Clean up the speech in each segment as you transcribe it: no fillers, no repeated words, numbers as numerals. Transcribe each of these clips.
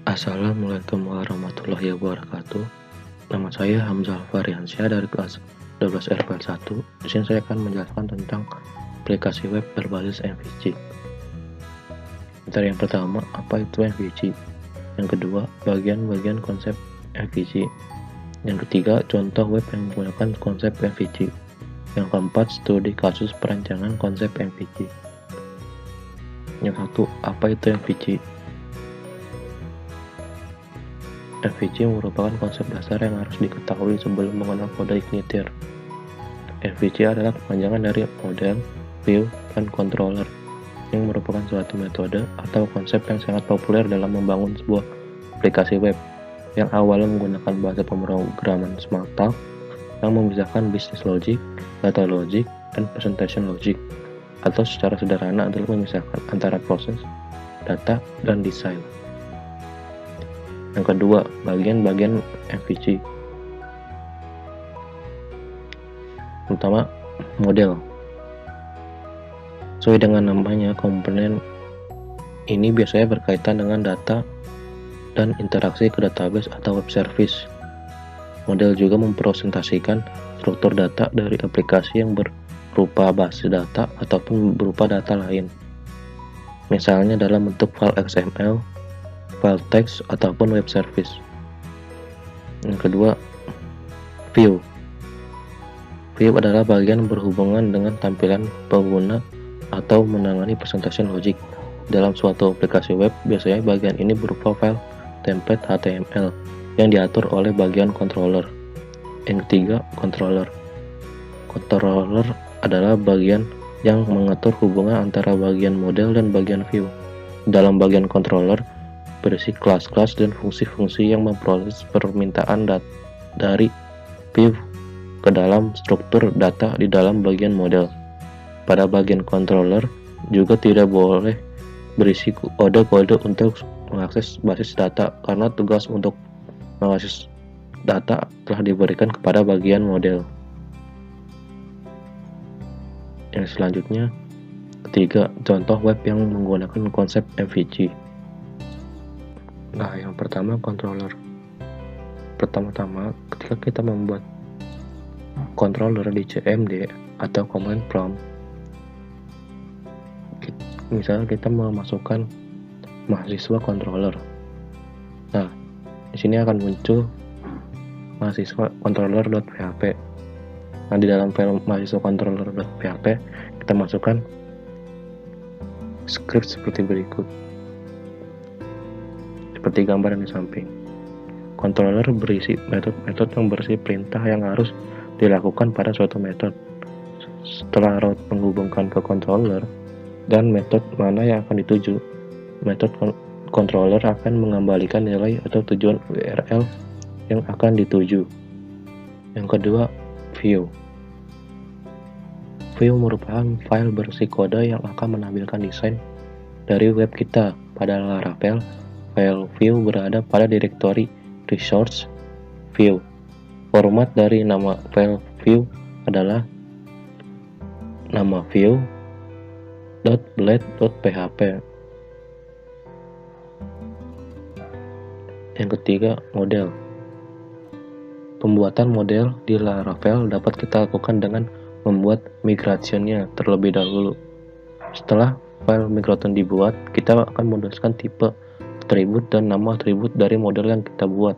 Assalamualaikum warahmatullahi wabarakatuh. Nama saya Hamzah Variansyah dari kelas 12 RPL 1. Di sini saya akan menjelaskan tentang aplikasi web berbasis MVC. Materi yang pertama, apa itu MVC? Yang kedua, bagian-bagian konsep MVC. Yang ketiga, contoh web yang menggunakan konsep MVC. Yang keempat, studi kasus perancangan konsep MVC. Yang satu, apa itu MVC? MVC merupakan konsep dasar yang harus diketahui sebelum mengenal kode Igniter. MVC adalah kepanjangan dari model, view, dan controller, yang merupakan suatu metode atau konsep yang sangat populer dalam membangun sebuah aplikasi web, yang awalnya menggunakan bahasa pemrograman Smalltalk yang memisahkan business logic, data logic, dan presentation logic, atau secara sederhana adalah memisahkan antara proses, data, dan desain. Yang kedua, bagian-bagian MVC. Pertama, model. Sesuai dengan namanya, komponen ini biasanya berkaitan dengan data dan interaksi ke database atau web service. Model juga mempresentasikan struktur data dari aplikasi yang berupa base data ataupun berupa data lain. Misalnya dalam bentuk file XML, file text, ataupun web service. Yang kedua, view. View adalah bagian berhubungan dengan tampilan pengguna atau menangani presentation logic. Dalam suatu aplikasi web, biasanya bagian ini berupa file template HTML yang diatur oleh bagian controller. Yang ketiga, controller. Controller adalah bagian yang mengatur hubungan antara bagian model dan bagian view. Dalam bagian controller, berisi kelas-kelas dan fungsi-fungsi yang memproses permintaan dari view ke dalam struktur data di dalam bagian model. Pada bagian controller juga tidak boleh berisi kode-kode untuk mengakses basis data, karena tugas untuk mengakses data telah diberikan kepada bagian model. Yang selanjutnya, ketiga, contoh web yang menggunakan konsep MVC. Nah, yang pertama, controller. Pertama-tama, ketika kita membuat controller di CMD atau command prompt, misalnya kita memasukkan mahasiswa controller. Nah, di sini akan muncul mahasiswa controller.php. Nah, di dalam file mahasiswa controller.php kita masukkan script seperti berikut. Seperti gambar yang di samping. Controller berisi metode-metode yang berisi perintah yang harus dilakukan pada suatu metode. Setelah route menghubungkan ke controller dan metode mana yang akan dituju, metode controller akan mengembalikan nilai atau tujuan URL yang akan dituju. Yang kedua, view. View merupakan file berisi kode yang akan menampilkan desain dari web kita. Pada Laravel, file view berada pada direktori resource view. Format dari nama file view adalah nama view.blade.php. Yang ketiga, model. Pembuatan model di Laravel dapat kita lakukan dengan membuat migration-nya terlebih dahulu. Setelah file migration dibuat, kita akan menuliskan tipe atribut dan nama atribut dari model yang kita buat.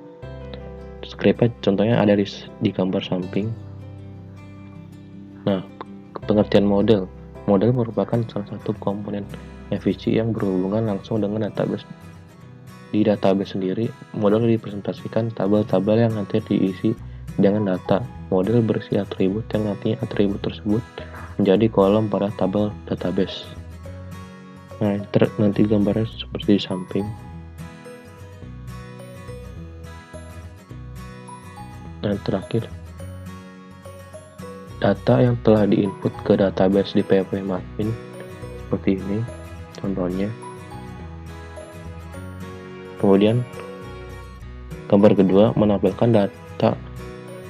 Script contohnya ada di gambar samping. Nah, pengertian model. Model merupakan salah satu komponen MVC yang berhubungan langsung dengan database. Di database sendiri, model dipresentasikan tabel-tabel yang nanti diisi dengan data. Model berisi atribut yang nantinya atribut tersebut menjadi kolom pada tabel database. Nah, nanti gambarnya seperti di samping. Dan terakhir, data yang telah diinput ke database di PHP-Admin seperti ini contohnya. Kemudian gambar kedua menampilkan data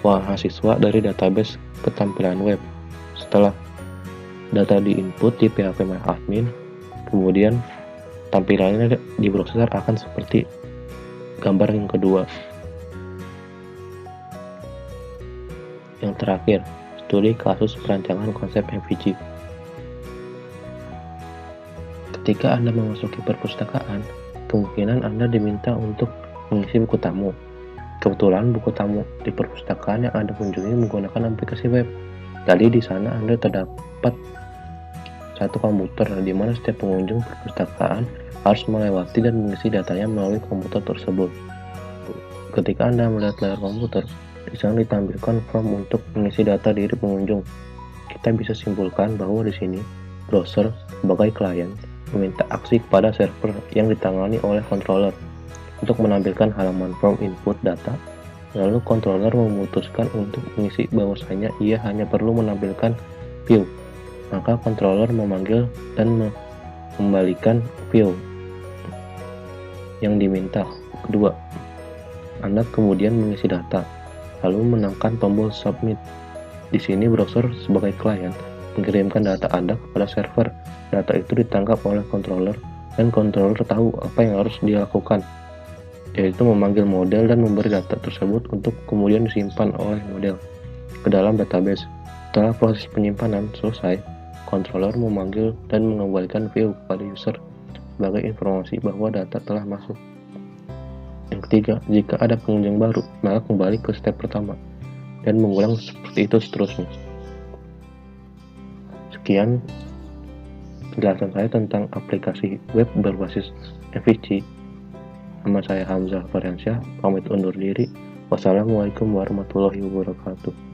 mahasiswa dari database ke tampilan web. Setelah data diinput di PHP-Admin, kemudian tampilannya di browser akan seperti Gambar yang kedua. Yang terakhir, studi kasus perancangan konsep MVG. Ketika Anda memasuki perpustakaan, kemungkinan Anda diminta untuk mengisi buku tamu. Kebetulan buku tamu di perpustakaan yang Anda kunjungi menggunakan aplikasi web. Jadi di sana Anda terdapat satu komputer di mana setiap pengunjung perpustakaan harus melewati dan mengisi datanya melalui komputer tersebut. Ketika Anda melihat layar komputer, di sana ditampilkan form untuk mengisi data diri pengunjung. Kita bisa simpulkan bahwa di sini browser sebagai klien meminta aksi kepada server yang ditangani oleh controller untuk menampilkan halaman form input data, lalu controller memutuskan untuk mengisi bahwasanya ia hanya perlu menampilkan view. Maka controller memanggil dan mengembalikan view yang diminta. Kedua, Anda kemudian mengisi data, lalu menekan tombol submit. Di sini browser sebagai klien mengirimkan data Anda kepada server. Data itu ditangkap oleh controller dan controller tahu apa yang harus dilakukan, yaitu memanggil model dan memberi data tersebut untuk kemudian disimpan oleh model ke dalam database. Setelah proses penyimpanan selesai, controller memanggil dan mengembalikan view kepada user sebagai informasi bahwa data telah masuk. Yang ketiga, jika ada pengunjung baru, maka kembali ke step pertama dan mengulang seperti itu seterusnya. Sekian penjelasan saya tentang aplikasi web berbasis MVG. Nama saya Hamzah Faryansyah, pamit undur diri. Wassalamualaikum warahmatullahi wabarakatuh.